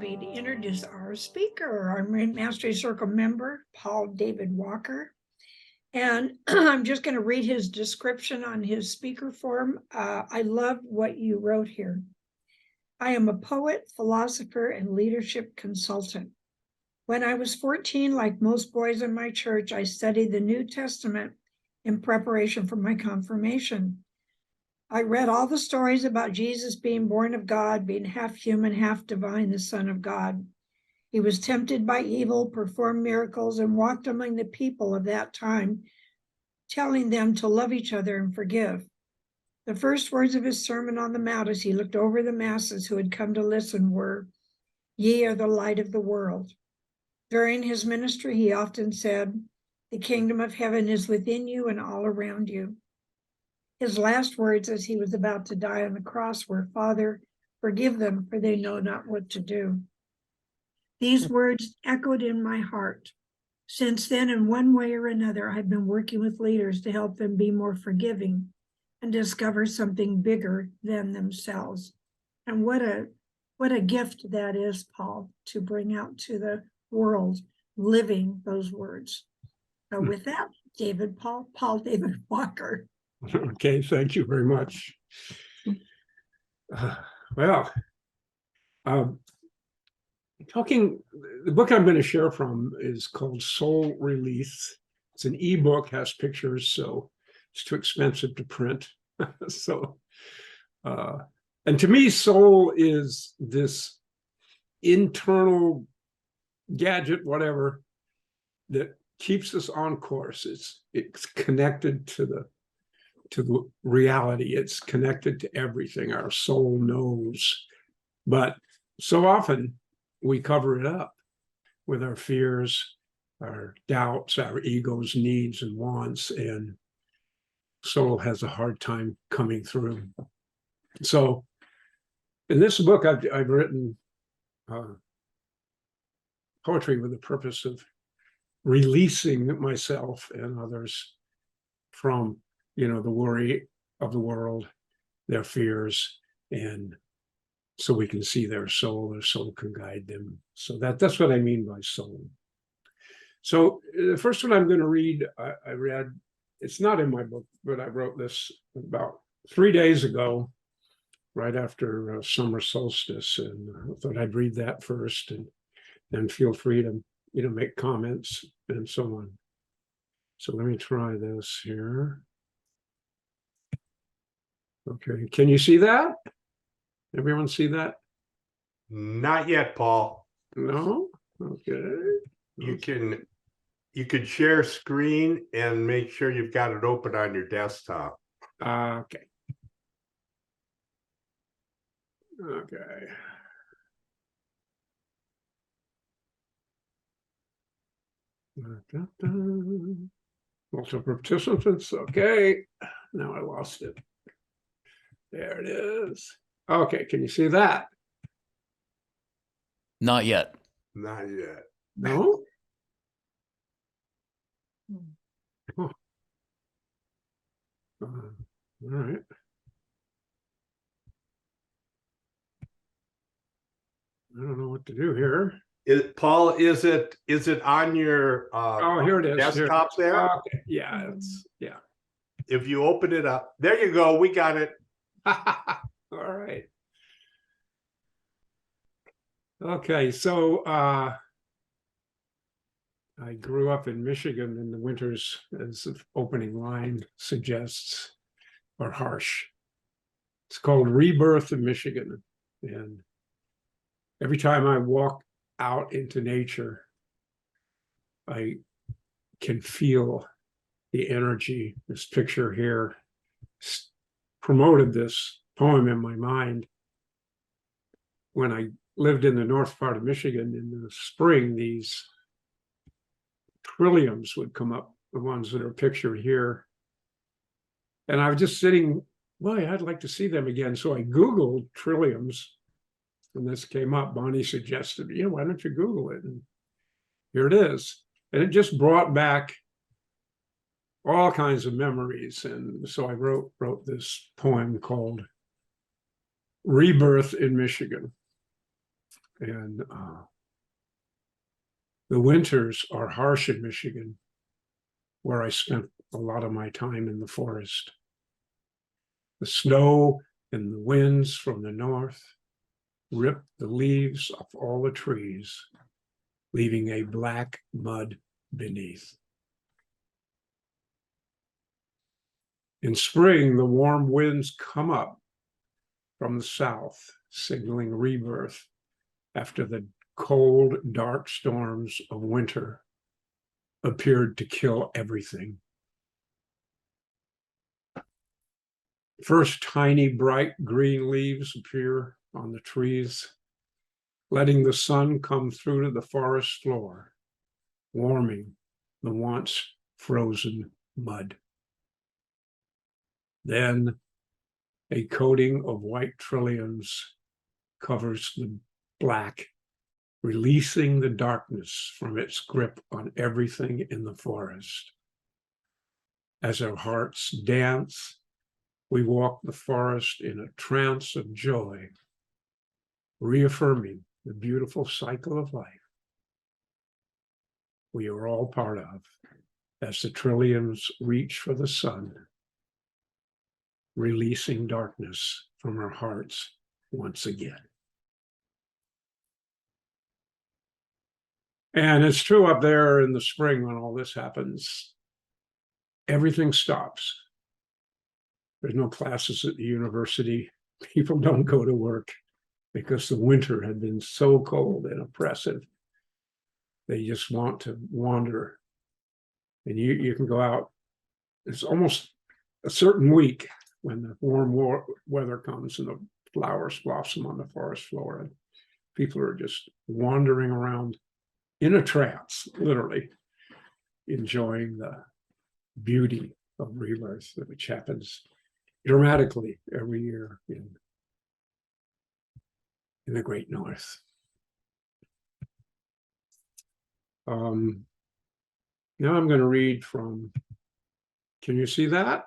happy to introduce our speaker, our Mastery Circle member, Paul David Walker. And I'm just going to read his description on his speaker form. I love what you wrote here. I am a poet, philosopher, and leadership consultant. When I was 14, like most boys in my church, I studied the New Testament in preparation for my confirmation. I read all the stories about Jesus being born of God, being half human, half divine, the Son of God. He was tempted by evil, performed miracles, and walked among the people of that time, telling them to love each other and forgive. The first words of his Sermon on the Mount as he looked over the masses who had come to listen were, "Ye are the light of the world." During his ministry, he often said, "The kingdom of heaven is within you and all around you." His last words as he was about to die on the cross were, "Father, forgive them, for they know not what to do." These words echoed in my heart. Since then, in one way or another, I've been working with leaders to help them be more forgiving and discover something bigger than themselves. And what a gift that is, Paul, to bring out to the world, living those words. So with that, Paul David Walker. Okay, thank you very much. Well, the book I'm going to share from is called Soul Release. It's an ebook, has pictures, so it's too expensive to print. And to me, soul is this internal gadget, whatever, that keeps us on course. It's connected to the reality. It's connected to everything. Our soul knows, but so often we cover it up with our fears, our doubts, our egos, needs, and wants, and soul has a hard time coming through. So in this book, I've written poetry with the purpose of releasing myself and others from the worry of the world, their fears, and so we can see their soul can guide them. So that's what I mean by soul. So the first one I'm going to read, I read, it's not in my book, but I wrote this about 3 days ago, right after summer solstice, and I thought I'd read that first, and then feel free to make comments and so on. So let me try this here. Okay, can you see that? Everyone see that? Not yet, Paul. No? Okay. You could share screen and make sure you've got it open on your desktop. Okay. Okay. Multiple participants. Okay. Now I lost it. There it is. Okay, can you see that? Not yet. Not yet. No? Oh. All right. I don't know what to do here. Paul, is it on your Oh, here it is. desktop here. there? Okay. Yeah, yeah. If you open it up, there you go. We got it. All right. Okay, so I grew up in Michigan in the winters, as the opening line suggests, are harsh. It's called Rebirth in Michigan. And every time I walk out into nature, I can feel the energy. This picture here promoted this poem in my mind. When I lived in the north part of Michigan in the spring, these trilliums would come up, the ones that are pictured here. And I was just sitting, boy, I'd like to see them again. So I Googled trilliums, and this came up. Bonnie suggested, why don't you Google it? And here it is. And it just brought back all kinds of memories. And so I wrote this poem called Rebirth in Michigan. And the winters are harsh in Michigan, where I spent a lot of my time in the forest. The snow and the winds from the north rip the leaves off all the trees, leaving a black mud beneath. In spring, the warm winds come up from the south, signaling rebirth after the cold, dark storms of winter appeared to kill everything. First, tiny, bright green leaves appear on the trees, letting the sun come through to the forest floor, warming the once frozen mud. Then a coating of white trilliums covers the black, releasing the darkness from its grip on everything in the forest. As our hearts dance, we walk the forest in a trance of joy, reaffirming the beautiful cycle of life we are all part of as the trilliums reach for the sun, releasing darkness from our hearts once again. And it's true up there in the spring when all this happens, everything stops. There's no classes at the university. People don't go to work because the winter had been so cold and oppressive. They just want to wander. And you can go out. It's almost a certain week when the warm weather comes and the flowers blossom on the forest floor. And people are just wandering around in a trance, literally, enjoying the beauty of rebirth, which happens dramatically every year in the Great North. Now I'm going to read from, can you see that?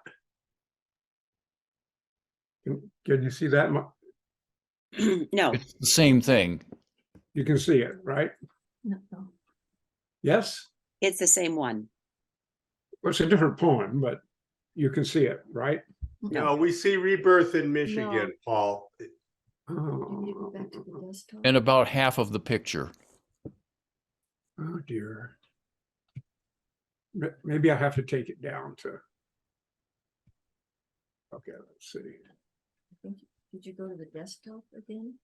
Can you see that? No, It's the same thing. You can see it, right? No. Yes? it's the same one. Well, it's a different poem, but you can see it, right? No, we see rebirth in Michigan, Paul. Can you go back to the desktop? And about half of the picture. Oh dear. Maybe I have to take it down to. Okay, let's see. Did you go to the desktop again?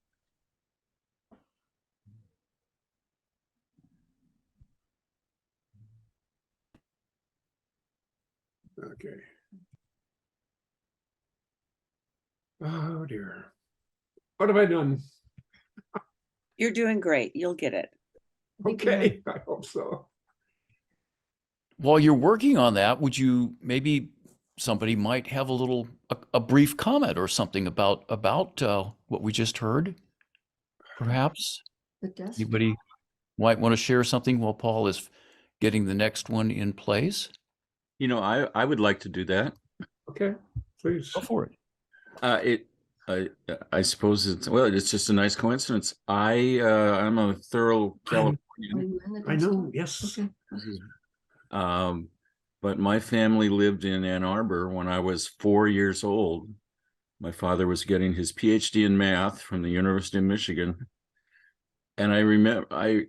Okay. Oh dear. What have I done? You're doing great. You'll get it. Okay, I hope so. While you're working on that, would you maybe somebody might have a brief comment or something about what we just heard? Perhaps anybody might want to share something while Paul is getting the next one in place. You know, I would like to do that. Okay, please. Go for it. I suppose it's just a nice coincidence. I'm a thorough Californian. I know, yes. Okay. But my family lived in Ann Arbor when I was 4 years old. My father was getting his PhD in math from the University of Michigan. And I remember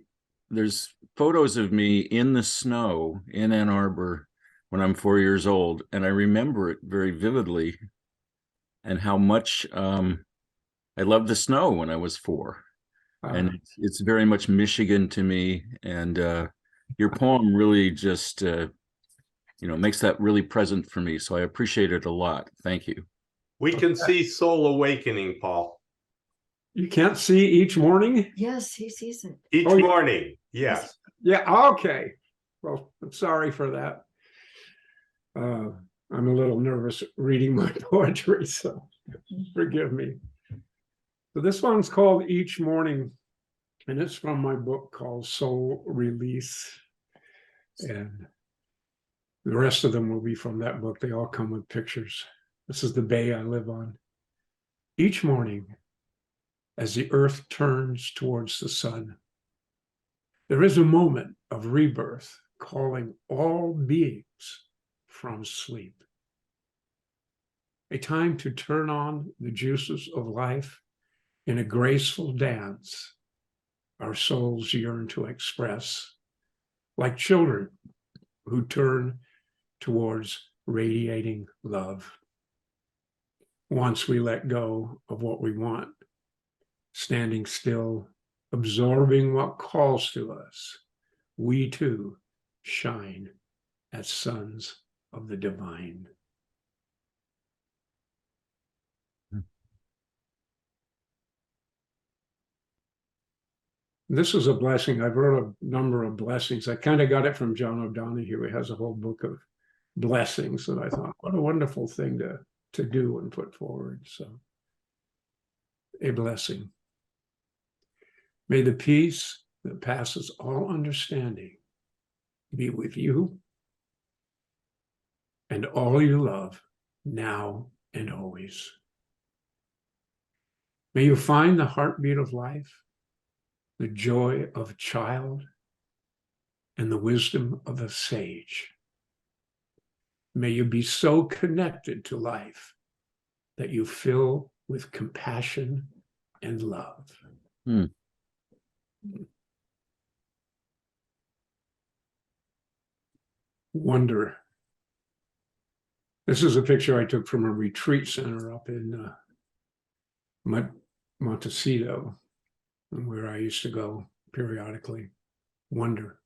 there's photos of me in the snow in Ann Arbor when I'm 4 years old. And I remember it very vividly and how much I loved the snow when I was 4. And it's very much Michigan to me. And your poem really just, makes that really present for me. So I appreciate it a lot. Thank you. We can see soul awakening, Paul. You can't see each morning? Yes, he sees it. Each Oh, yeah. morning, yes. Yeah, okay. Well, I'm sorry for that. I'm a little nervous reading my poetry, so forgive me. So this one's called Each Morning, and it's from my book called Soul Release. And the rest of them will be from that book. They all come with pictures. This is the bay I live on. Each morning, as the earth turns towards the sun. There is a moment of rebirth calling all beings from sleep. A time to turn on the juices of life in a graceful dance our souls yearn to express, like children who turn towards radiating love. Once we let go of what we want, standing still, absorbing what calls to us, we too shine as sons of the divine. This is a blessing. I've wrote a number of blessings. I kind of got it from John O'Donohue. He has a whole book of blessings, and I thought, what a wonderful thing to do and put forward. So, a blessing. May the peace that passes all understanding be with you and all you love now and always. May you find the heartbeat of life, the joy of a child, and the wisdom of a sage. May you be so connected to life that you fill with compassion and love. Wonder. This is a picture I took from a retreat center up in Montecito, where I used to go periodically. Wonder.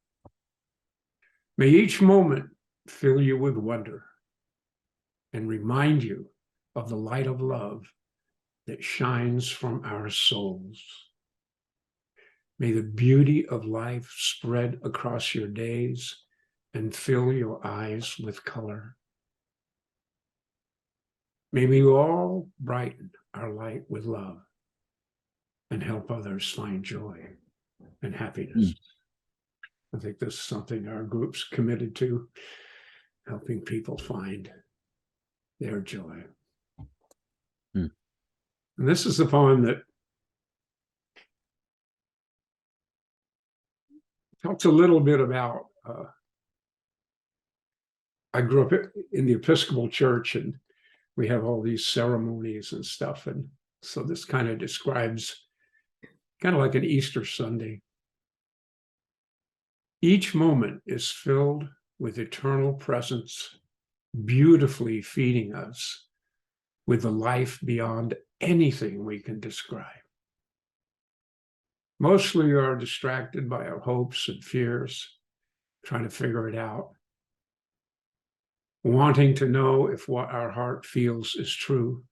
May each moment fill you with wonder and remind you of the light of love that shines from our souls. May the beauty of life spread across your days and fill your eyes with color. May we all brighten our light with love and help others find joy and happiness. I think this is something our group's committed to, helping people find their joy. And this is the poem that talks a little bit about, I grew up in the Episcopal Church, and we have all these ceremonies and stuff. And so this kind of describes kind of like an Easter Sunday. Each moment is filled with eternal presence, beautifully feeding us with the life beyond anything we can describe. Mostly we are distracted by our hopes and fears, trying to figure it out, wanting to know if what our heart feels is true.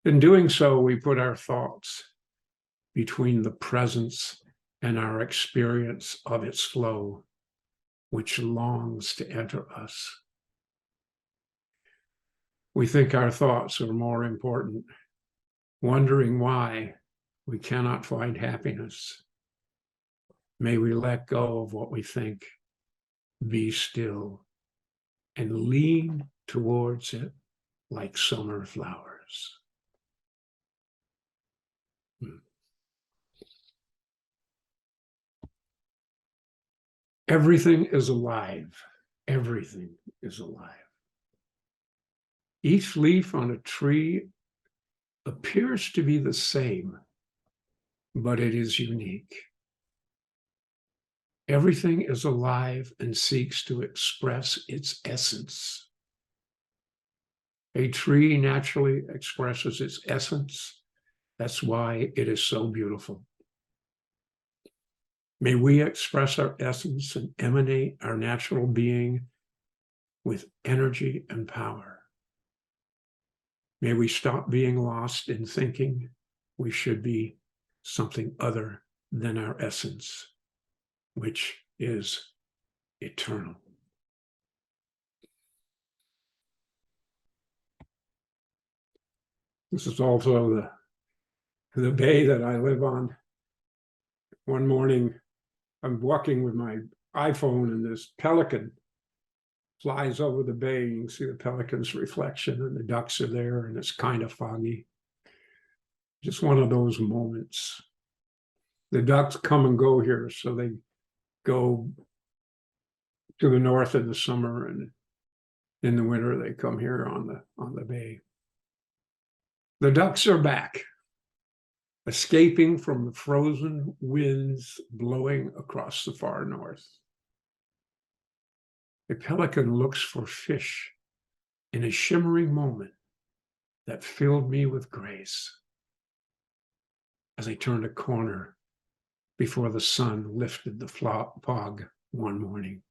In doing so, we put our thoughts between the presence and our experience of its flow, which longs to enter us. We think our thoughts are more important, wondering why we cannot find happiness. May we let go of what we think, be still, and lean towards it like summer flowers. Everything is alive. Everything is alive. Each leaf on a tree appears to be the same, but it is unique. Everything is alive and seeks to express its essence. A tree naturally expresses its essence. That's why it is so beautiful. May we express our essence and emanate our natural being with energy and power. May we stop being lost in thinking we should be something other than our essence, which is eternal. This is also the bay that I live on. One morning, I'm walking with my iPhone, and this pelican flies over the bay. You can see the pelican's reflection, and the ducks are there, and it's kind of foggy. just one of those moments. The ducks come and go here, so they go to the north in the summer, and in the winter they come here on the bay. The ducks are back, escaping from the frozen winds blowing across the far north. A pelican looks for fish in a shimmering moment that filled me with grace as I turned a corner before the sun lifted the fog one morning.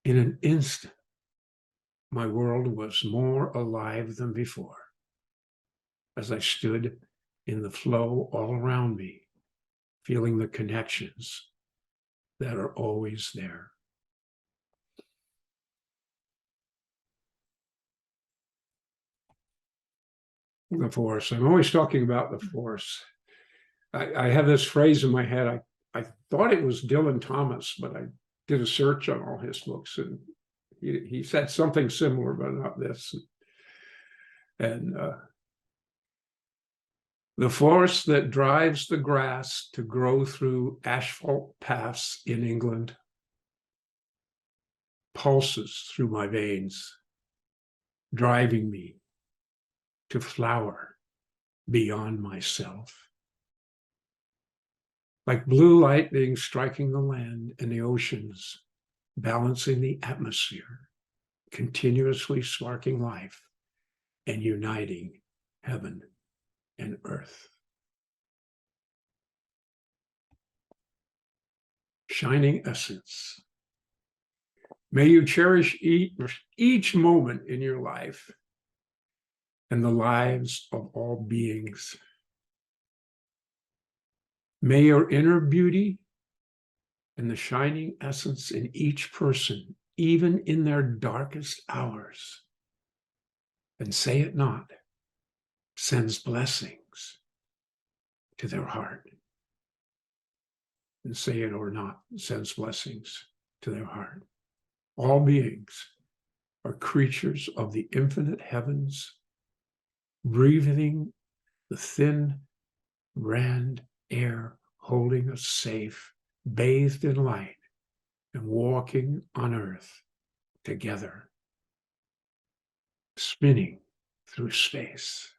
In an instant, my world was more alive than before as I stood in the flow all around me, feeling the connections that are always there. The force. I'm always talking about the force. I have this phrase in my head. I thought it was Dylan Thomas, but I did a search on all his books, and he said something similar, but not this. And the force that drives the grass to grow through asphalt paths in England pulses through my veins, driving me to flower beyond myself. Like blue lightning striking the land and the oceans, balancing the atmosphere, continuously sparking life and uniting heaven and earth. Shining essence. May you cherish each moment in your life and the lives of all beings. May your inner beauty and the shining essence in each person, even in their darkest hours, and say it not, sends blessings to their heart. And say it or not, sends blessings to their heart. All beings are creatures of the infinite heavens, breathing the thin, rand air, holding us safe, bathed in light, and walking on earth together, spinning through space.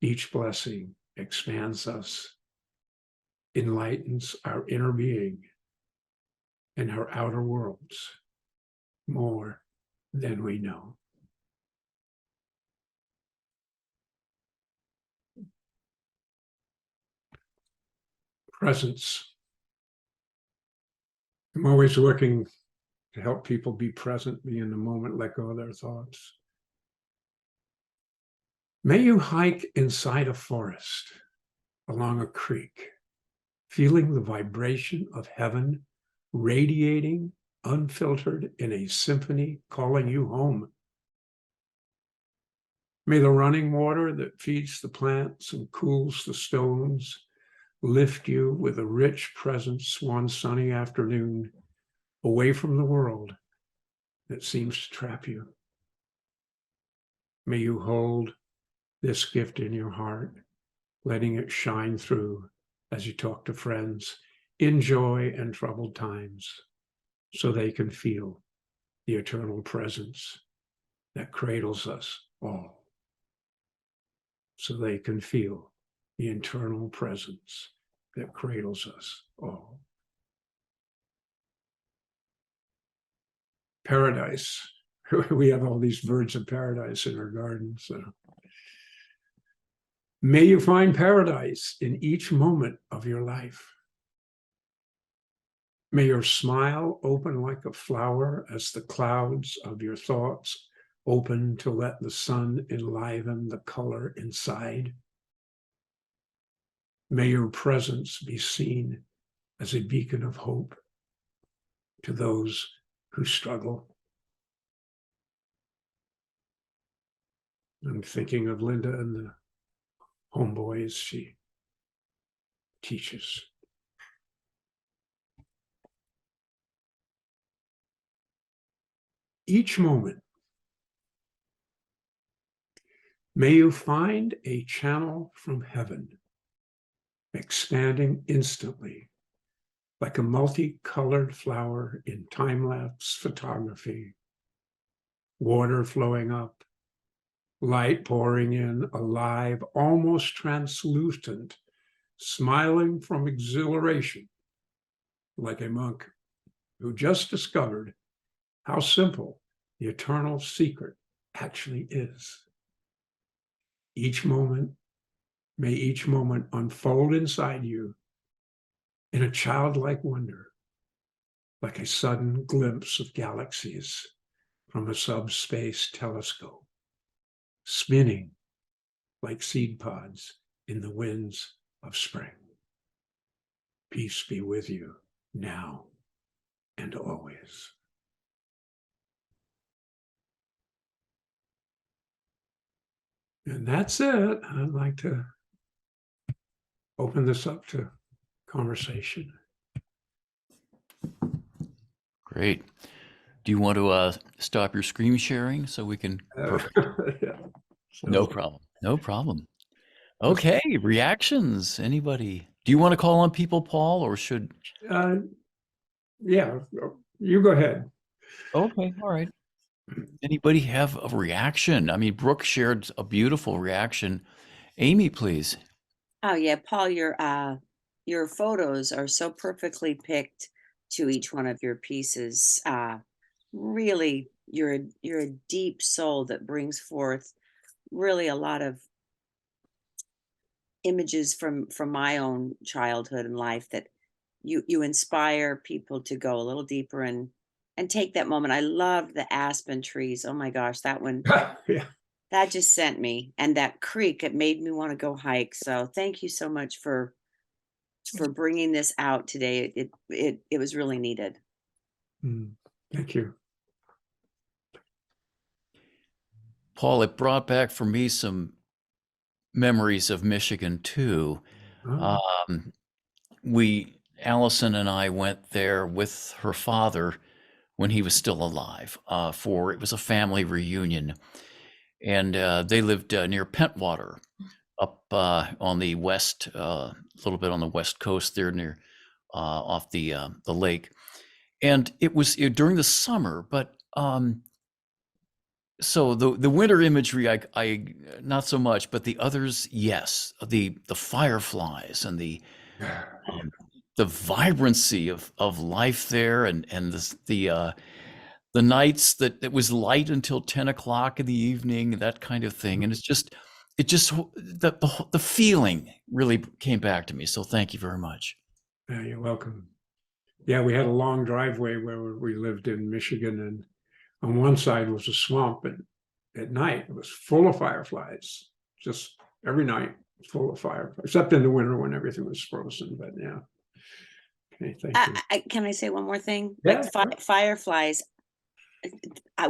Each blessing expands us, enlightens our inner being and our outer worlds more than we know. Presence. I'm always looking to help people be present, be in the moment, let go of their thoughts. May you hike inside a forest, along a creek, feeling the vibration of heaven radiating, unfiltered in a symphony calling you home. May the running water that feeds the plants and cools the stones lift you with a rich presence one sunny afternoon, away from the world that seems to trap you. May you hold this gift in your heart, letting it shine through as you talk to friends in joy and troubled times, so they can feel the eternal presence that cradles us all. So they can feel the internal presence that cradles us all. Paradise. We have all these birds of paradise in our gardens. So. May you find paradise in each moment of your life. May your smile open like a flower as the clouds of your thoughts open to let the sun enliven the color inside. May your presence be seen as a beacon of hope to those who struggle. I'm thinking of Linda and the homeboys she teaches. Each moment, May you find a channel from heaven, expanding instantly, like a multicolored flower in time-lapse photography. Water flowing up, light pouring in, alive, almost translucent, smiling from exhilaration, like a monk who just discovered how simple the eternal secret actually is. May each moment unfold inside you in a childlike wonder, like a sudden glimpse of galaxies from a subspace telescope, spinning like seed pods in the winds of spring. Peace be with you now and always. And that's it. I'd like to open this up to conversation. Great. Do you want to stop your screen sharing so we can? Perfect. Yeah. So, No problem. No problem. Okay, reactions. Anybody? Do you want to call on people, Paul, or should? yeah, you go ahead. Okay, all right. Anybody have a reaction? I mean, Brooke shared a beautiful reaction. Amy, please. Oh yeah, Paul, your photos are so perfectly picked to each one of your pieces. Really, you're a deep soul that brings forth really a lot of images from my own childhood and life that you inspire people to go a little deeper and take that moment. I love the aspen trees. Oh my gosh, that one Yeah. that just sent me, and that creek, it made me want to go hike. So thank you so much for bringing this out today. It was really needed. Thank you. Paul, it brought back for me some memories of Michigan too. Oh, Allison and I went there with her father when he was still alive it was a family reunion. And they lived near Pentwater up on the west, a little bit on the west coast there near off the lake. And it was during the summer, but so the winter imagery, I not so much, but the others, yes, the fireflies and the vibrancy of life there, and the nights that it was light until 10 o'clock in the evening, that kind of thing, and the feeling really came back to me. So thank you very much. yeah, you're welcome. Yeah, we had a long driveway where we lived in Michigan, and on one side was a swamp, and at night it was full of fireflies. Just every night, full of fireflies, except in the winter when everything was frozen. But yeah. Okay, thank you. Can I say one more thing? Yeah, Like sure. fireflies,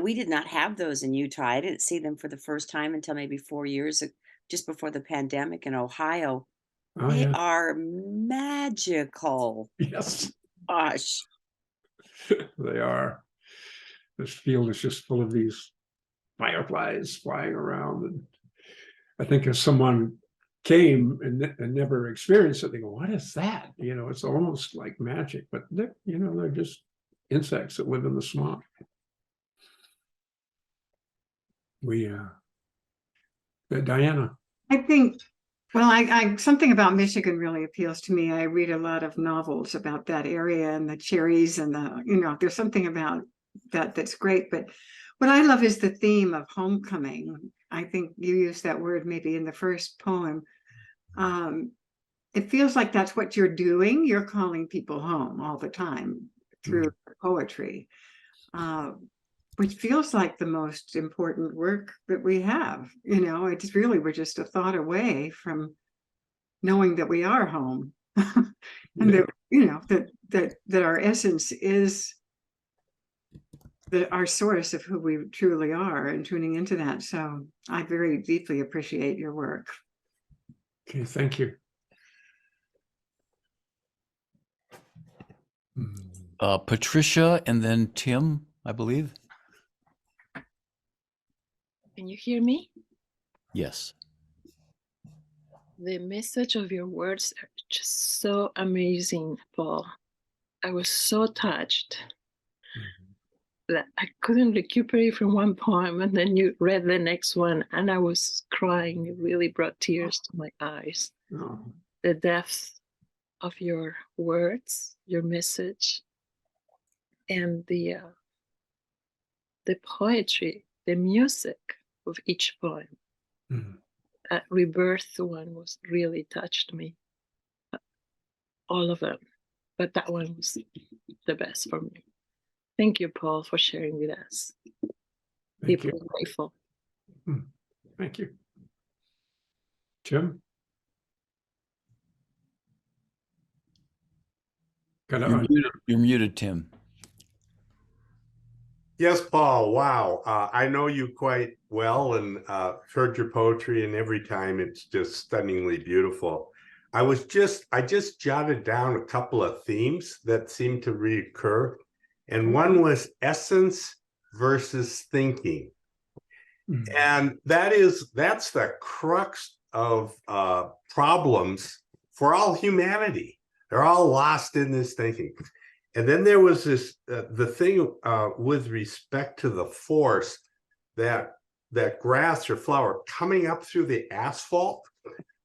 we did not have those in Utah. I didn't see them for the first time until maybe 4 years, just before the pandemic in Ohio. Oh, They yeah. are magical. Yes, Gosh. they are. This field is just full of these fireflies flying around. And I think if someone came and never experienced it, they go, "What is that?" You know, it's almost like magic, but they're just insects that live in the swamp. Diana. I think, well, I something about Michigan really appeals to me. I read a lot of novels about that area and the cherries and there's something about that that's great. But what I love is the theme of homecoming. I think you used that word maybe in the first poem. It feels like that's what you're doing. You're calling people home all the time through poetry. Which feels like the most important work that we have. It's really, we're just a thought away from knowing that we are home. And that our essence is our source of who we truly are, and tuning into that. So I very deeply appreciate your work. Okay, thank you. Patricia and then Tim, I believe. Can you hear me? Yes. The message of your words are just so amazing, Paul. I was so touched that I couldn't recuperate from one poem, and then you read the next one, and I was crying. It really brought tears to my eyes. Oh, The depth of your words, your message, and the poetry, the music of each poem. mhm. That rebirth one was really touched me. All of them, but that one was the best for me. Thank you, Paul, for sharing with us. Thank Deeply you. grateful. Thank you. Jim? Gotta You're un- muted, you're muted, Tim. Yes, Paul. Wow. I know you quite well and heard your poetry, and every time it's just stunningly beautiful. I just jotted down a couple of themes that seem to reoccur. And one was essence versus thinking. Mhm. And that's the crux of problems for all humanity. They're all lost in this thinking. And then there was this the thing with respect to the force that grass or flower coming up through the asphalt,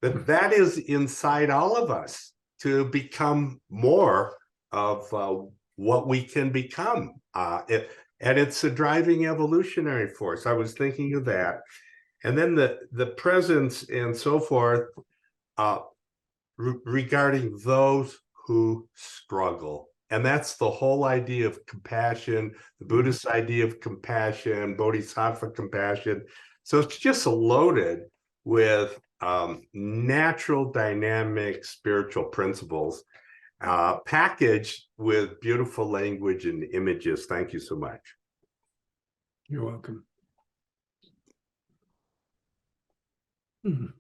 that is inside all of us to become more of what we can become. And it's a driving evolutionary force. I was thinking of that. And then the presence and so forth regarding those who struggle. And that's the whole idea of compassion, the Buddhist idea of compassion, bodhisattva compassion. So it's just loaded with natural, dynamic, spiritual principles, packaged with beautiful language and images. Thank you so much. You're welcome. Mhm.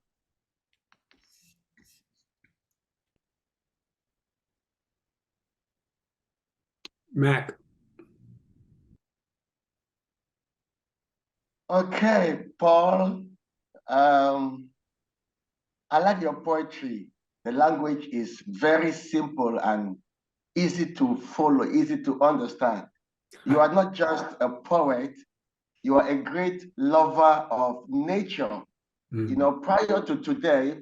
Mac. Okay, Paul. I like your poetry. The language is very simple and easy to follow, easy to understand. You are not just a poet, you are a great lover of nature. You know, prior to today,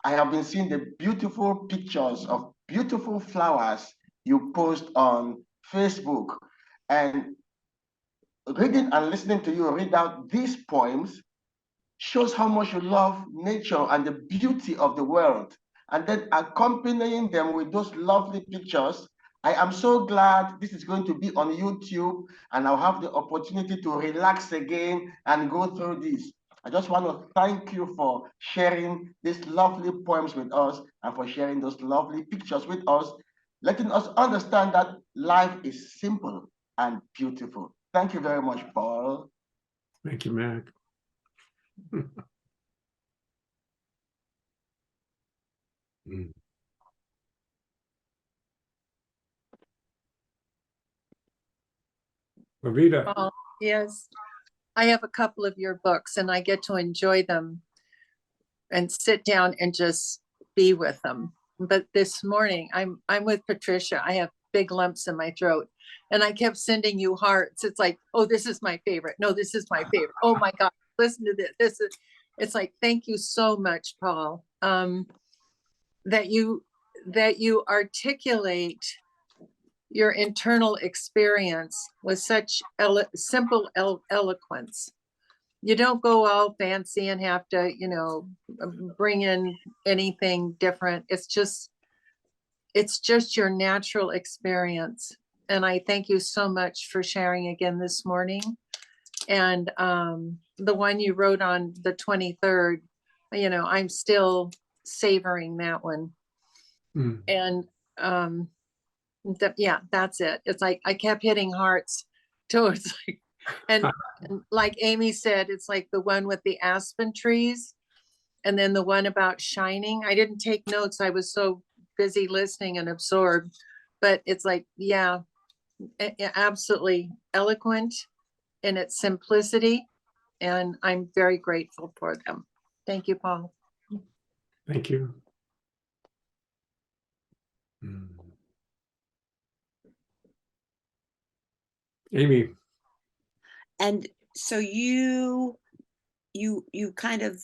I have been seeing the beautiful pictures of beautiful flowers you post on Facebook. And reading and listening to you read out these poems shows how much you love nature and the beauty of the world. And then accompanying them with those lovely pictures, I am so glad this is going to be on YouTube and I'll have the opportunity to relax again and go through this. I just want to thank you for sharing these lovely poems with us and for sharing those lovely pictures with us, letting us understand that life is simple and beautiful. Thank you very much, Paul. Thank you, Mac. Lavita. Yes, I have a couple of your books and I get to enjoy them and sit down and just be with them. But this morning I'm with Patricia. I have big lumps in my throat and I kept sending you hearts. It's like, oh, this is my favorite. No, this is my favorite. Oh my God, listen to this. It's like, thank you so much, Paul. That you articulate your internal experience with such simple eloquence. You don't go all fancy and have to, bring in anything different. It's just your natural experience. And I thank you so much for sharing again this morning. And the one you wrote on the 23rd, I'm still savoring that one. And yeah, that's it. It's like I kept hitting hearts towards like, and like Amy said, it's like the one with the aspen trees and then the one about shining. I didn't take notes. I was so busy listening and absorbed, but it's like, yeah, absolutely eloquent in its simplicity. And I'm very grateful for them. Thank you, Paul. Thank you. Amy. And so you kind of,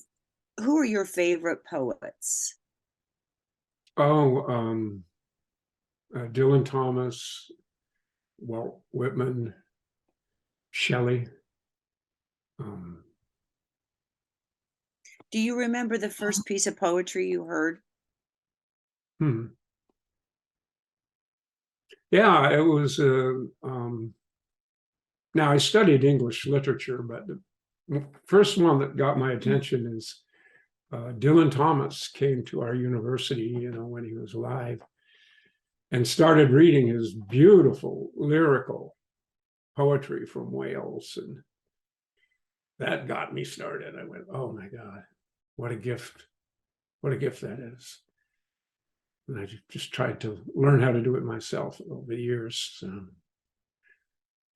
who are your favorite poets? Oh, Dylan Thomas, Walt Whitman, Shelley. Do you remember the first piece of poetry you heard? Yeah, it was. Now I studied English literature, but the first one that got my attention is Dylan Thomas came to our university, when he was alive, and started reading his beautiful lyrical poetry from Wales, and that got me started. I went, "Oh my God, what a gift! What a gift that is!" And I just tried to learn how to do it myself over the years. So,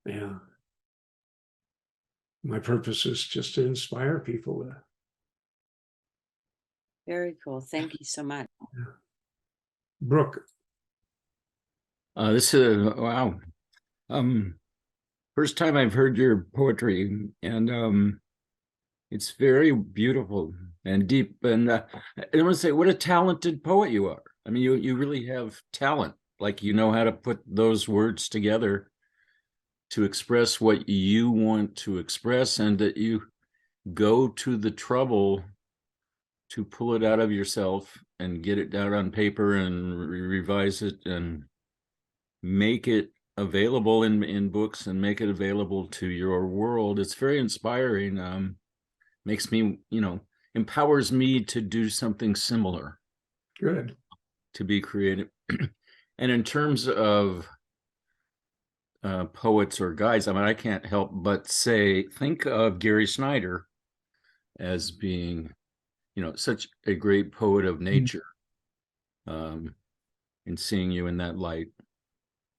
yeah, my purpose is just to inspire people. Very cool. Thank you so much. Brooke. This is wow. First time I've heard your poetry, and it's very beautiful and deep. And I want to say, what a talented poet you are. I mean, you really have talent. Like, you know how to put those words together to express what you want to express, and that you go to the trouble to pull it out of yourself and get it down on paper and revise it and make it available in books and make it available to your world. It's very inspiring. Makes me, empowers me to do something similar. Good. To be creative. And in terms of poets or guides, I mean, I can't help but think of Gary Snyder as being, such a great poet of nature, and seeing you in that light.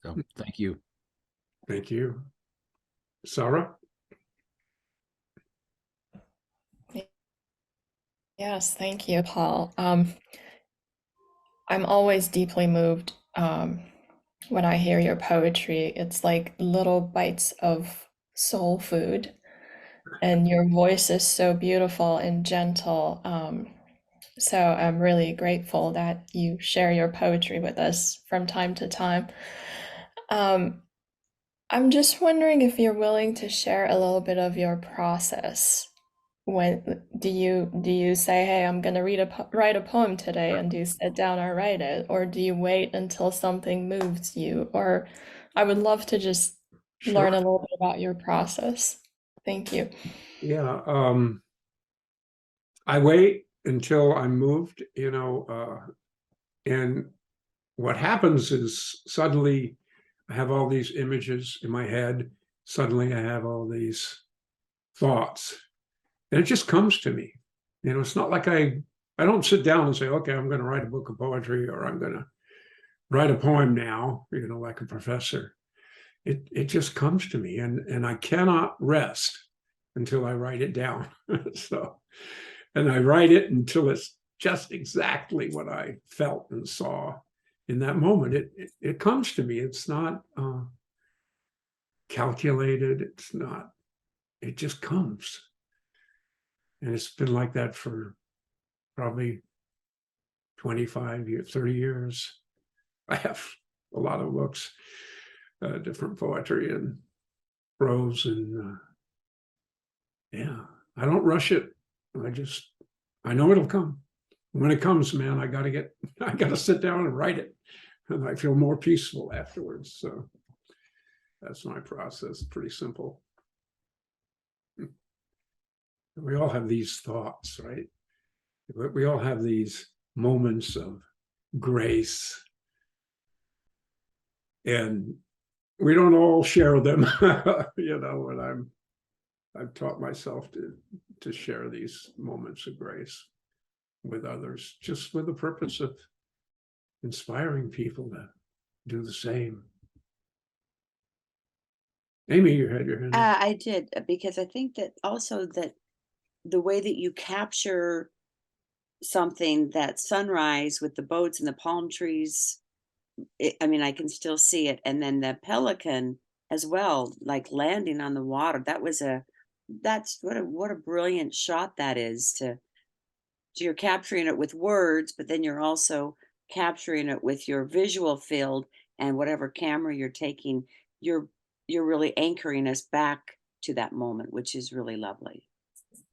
So thank you. Thank you. Sarah? Yes, thank you, Paul. I'm always deeply moved when I hear your poetry. It's like little bites of soul food, and your voice is so beautiful and gentle. So I'm really grateful that you share your poetry with us from time to time. I'm just wondering if you're willing to share a little bit of your process. When do you say, "Hey, I'm gonna write a poem today," and do you sit down and write it, or do you wait until something moves you? Or I would love to just learn a little bit about your process. Thank you. Yeah. I wait until I'm moved, and what happens is suddenly I have all these images in my head. Suddenly I have all these thoughts, and it just comes to me. It's not like I don't sit down and say, "Okay, I'm going to write a book of poetry," or "I'm going to write a poem now," like a professor. It just comes to me, and I cannot rest until I write it down. And I write it until it's just exactly what I felt and saw in that moment. It comes to me. It's not calculated. It just comes. And it's been like that for probably 25 years, 30 years. I have a lot of books, different poetry and prose, and yeah, I don't rush it. I know it'll come. When it comes, man, I gotta sit down and write it, and I feel more peaceful afterwards. So that's my process. Pretty simple. We all have these thoughts, right? We all have these moments of grace, and we don't all share them. And I've taught myself to share these moments of grace with others, just with the purpose of inspiring people to do the same. Amy, you had your hand up. I did, because I think that also that the way that you capture something, that sunrise with the boats and the palm trees. I mean, I can still see it. And then the pelican as well, like landing on the water. That's what a brilliant shot that is. You're capturing it with words, but then you're also capturing it with your visual field, and whatever camera you're taking, you're really anchoring us back to that moment, which is really lovely.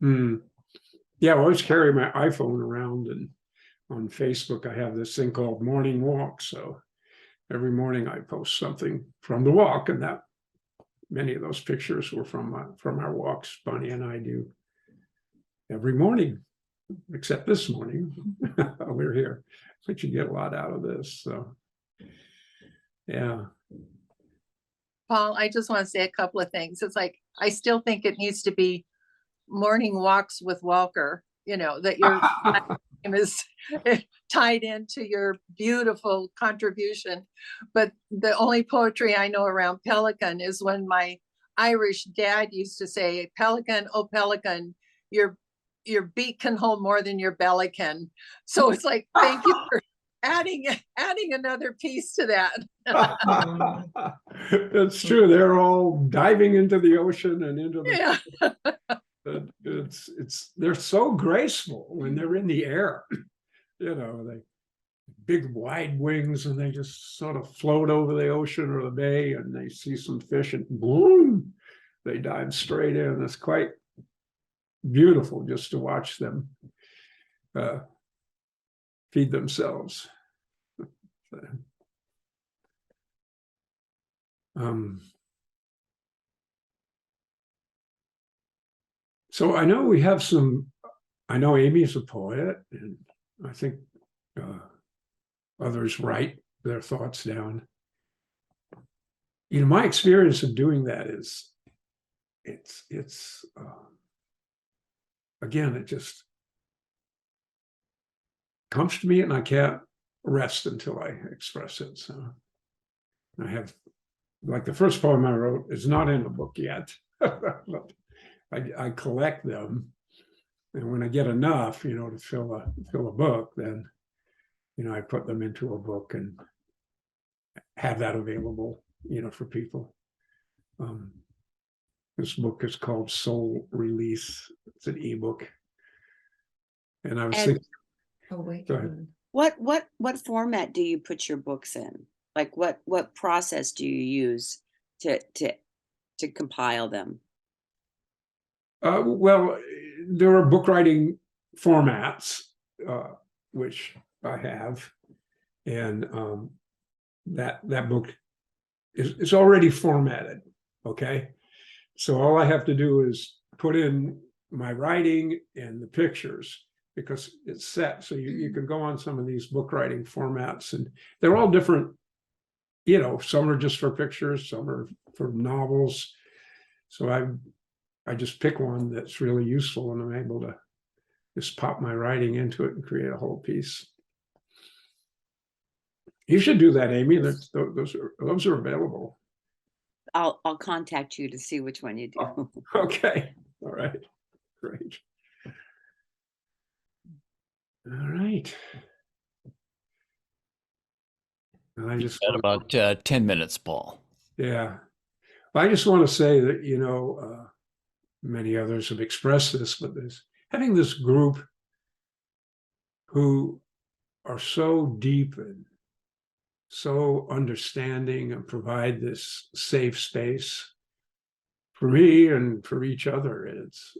Yeah, I always carry my iPhone around, and on Facebook I have this thing called Morning Walk. So every morning I post something from the walk, and that many of those pictures were from our walks Bonnie and I do every morning, except this morning. We're here, but you get a lot out of this. So yeah. Paul, I just want to say a couple of things. It's like, I still think it needs to be morning walks with Walker, that your name is tied into your beautiful contribution. But the only poetry I know around pelican is when my Irish dad used to say, "Pelican, oh pelican, your beak can hold more than your belly can." So it's like, thank you for adding another piece to that. That's true. They're all diving into the ocean and into the Yeah. they're so graceful when they're in the air. They big wide wings, and they just sort of float over the ocean or the bay, and they see some fish and boom, they dive straight in. It's quite beautiful just to watch them feed themselves. So I know we have I know Amy's a poet, and I think others write their thoughts down. My experience of doing that is, it's again, it just comes to me, and I can't rest until I express it. So I have, like, the first poem I wrote is not in a book yet. But I collect them, and when I get enough, to fill a book, then I put them into a book and have that available, for people. This book is called Soul Release. It's an ebook, and I was thinking. Oh, wait. Go ahead. What format do you put your books in? Like, what process do you use to compile them? Well, there are book writing formats, which I have, and that book is already formatted. Okay, so all I have to do is put in my writing and the pictures, because it's set. So you can go on some of these book writing formats, and they're all different. Some are just for pictures, some are for novels. So I just pick one that's really useful, and I'm able to just pop my writing into it and create a whole piece. You should do that, Amy. Those are available. I'll contact you to see which one you do. Oh, okay. All right. Great. All right. And I just Got about 10 minutes, Paul. Yeah. I just want to say that, many others have expressed this, but having this group who are so deep and so understanding and provide this safe space for me and for each other, it's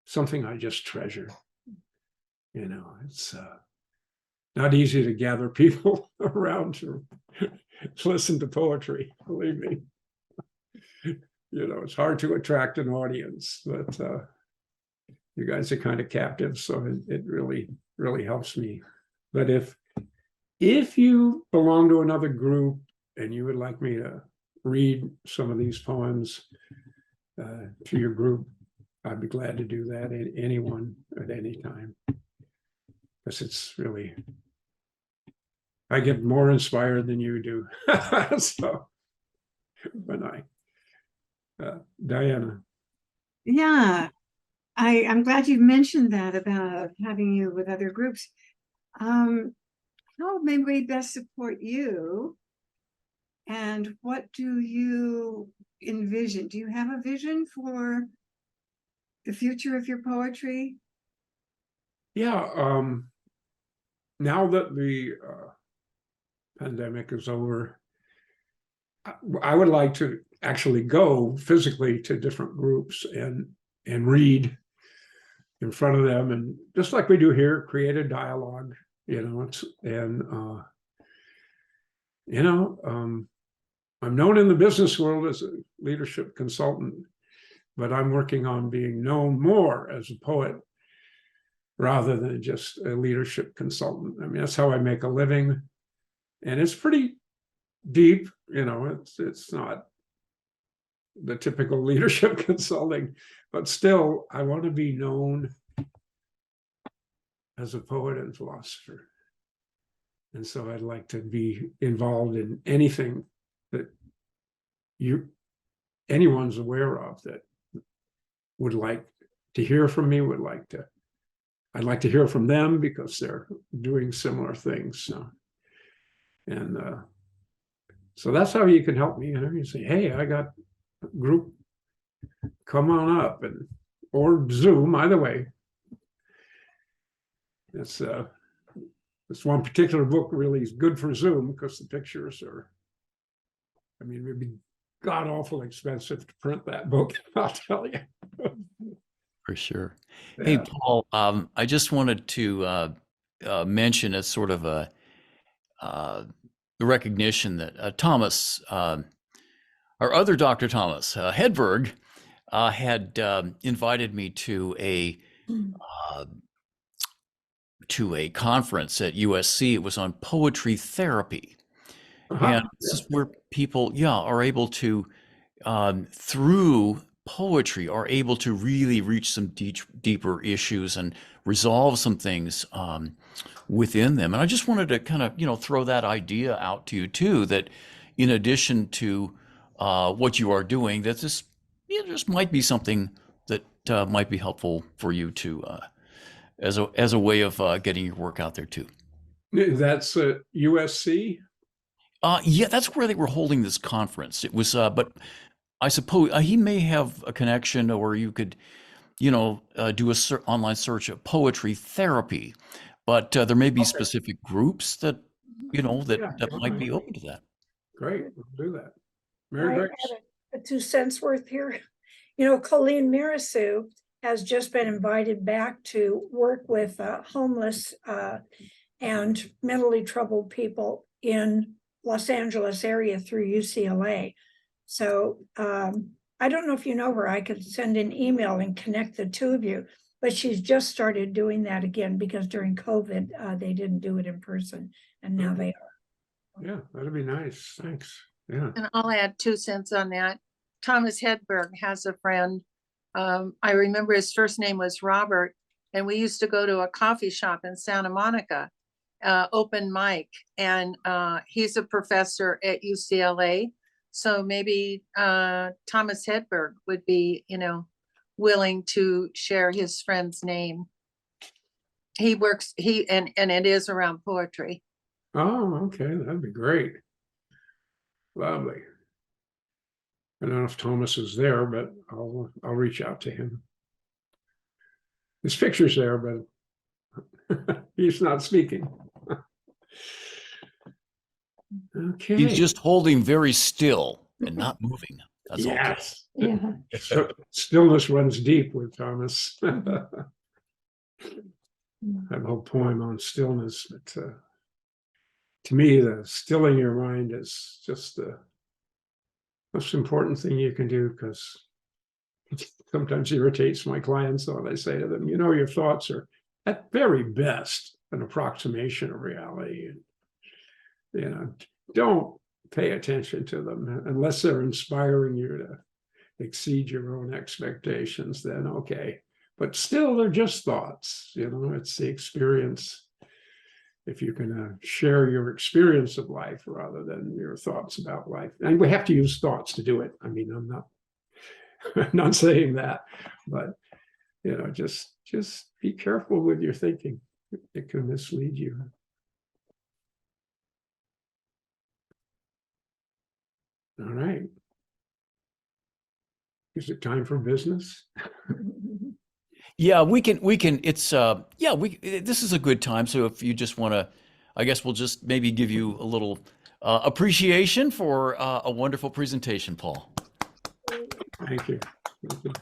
something I just treasure. It's not easy to gather people around to listen to poetry, believe me. It's hard to attract an audience, but you guys are kind of captive, so it really, really helps me. But if you belong to another group and you would like me to read some of these poems to your group, I'd be glad to do that. Anyone at any time, because it's really, I get more inspired than you do. So when Diana. Yeah. I'm glad you mentioned that about having you with other groups. How may we best support you? And what do you envision? Do you have a vision for the future of your poetry? Yeah, now that the pandemic is over, I would like to actually go physically to different groups and read in front of them, and just like we do here, create a dialogue, I'm known in the business world as a leadership consultant, but I'm working on being known more as a poet rather than just a leadership consultant. I mean, that's how I make a living, and it's pretty deep. It's not the typical leadership consulting, but still, I want to be known as a poet and philosopher. And so I'd like to be involved in anything that anyone's aware of that would like to hear from me, I'd like to hear from them because they're doing similar things. So that's how you can help me. You say, hey, I got a group, come on up, or Zoom, either way. This one particular book really is good for Zoom because the pictures are, it'd be god awful expensive to print that book, I'll tell you. For sure. Yeah. Hey, Paul, I just wanted to mention as sort of a recognition that Thomas, our other Dr. Thomas Hedberg, had invited me to a conference at USC. It was on poetry therapy. And this is where people, are able to, through poetry, are able to really reach some deeper issues and resolve some things within them. And I just wanted to kind of, throw that idea out to you too, that in addition to what you are doing, that this just might be something that might be helpful for you to, as a way of getting your work out there too. That's USC? Yeah, that's where they were holding this conference. It was, but I suppose he may have a connection, or you could, do a online search of poetry therapy. But there may be specific groups that, that might be open to that. Great, we'll do that. Mary Grace. I add a 2 cents worth here. Colleen Mirasu has just been invited back to work with homeless and mentally troubled people in Los Angeles area through UCLA. So I don't know if you know her. I could send an email and connect the two of you, but she's just started doing that again because during COVID, they didn't do it in person, and now they are. Yeah, that'd be nice. Thanks. Yeah. And I'll add 2 cents on that. Thomas Hedberg has a friend. I remember his first name was Robert, and we used to go to a coffee shop in Santa Monica, open mic, and he's a professor at UCLA. So maybe Thomas Hedberg would be, willing to share his friend's name. He works, and it is around poetry. Oh, okay, that'd be great. Lovely. I don't know if Thomas is there, but I'll reach out to him. His picture's there, but he's not speaking. Okay. He's just holding very still and not moving. That's all. Yes. Yeah. So, stillness runs deep with Thomas. I have a whole poem on stillness, but to me, the stilling your mind is just the most important thing you can do, because it sometimes irritates my clients when I say to them, your thoughts are at very best an approximation of reality. And, don't pay attention to them unless they're inspiring you to exceed your own expectations, then okay. But still, they're just thoughts, it's the experience. If you can share your experience of life rather than your thoughts about life. And we have to use thoughts to do it. I'm not saying that, but You know, just be careful with your thinking. It can mislead you. All right. Is it time for business? Yeah, we can, it's, this is a good time. So if you just want to, I guess we'll just maybe give you a little appreciation for a wonderful presentation, Paul. Thank you. Thank you.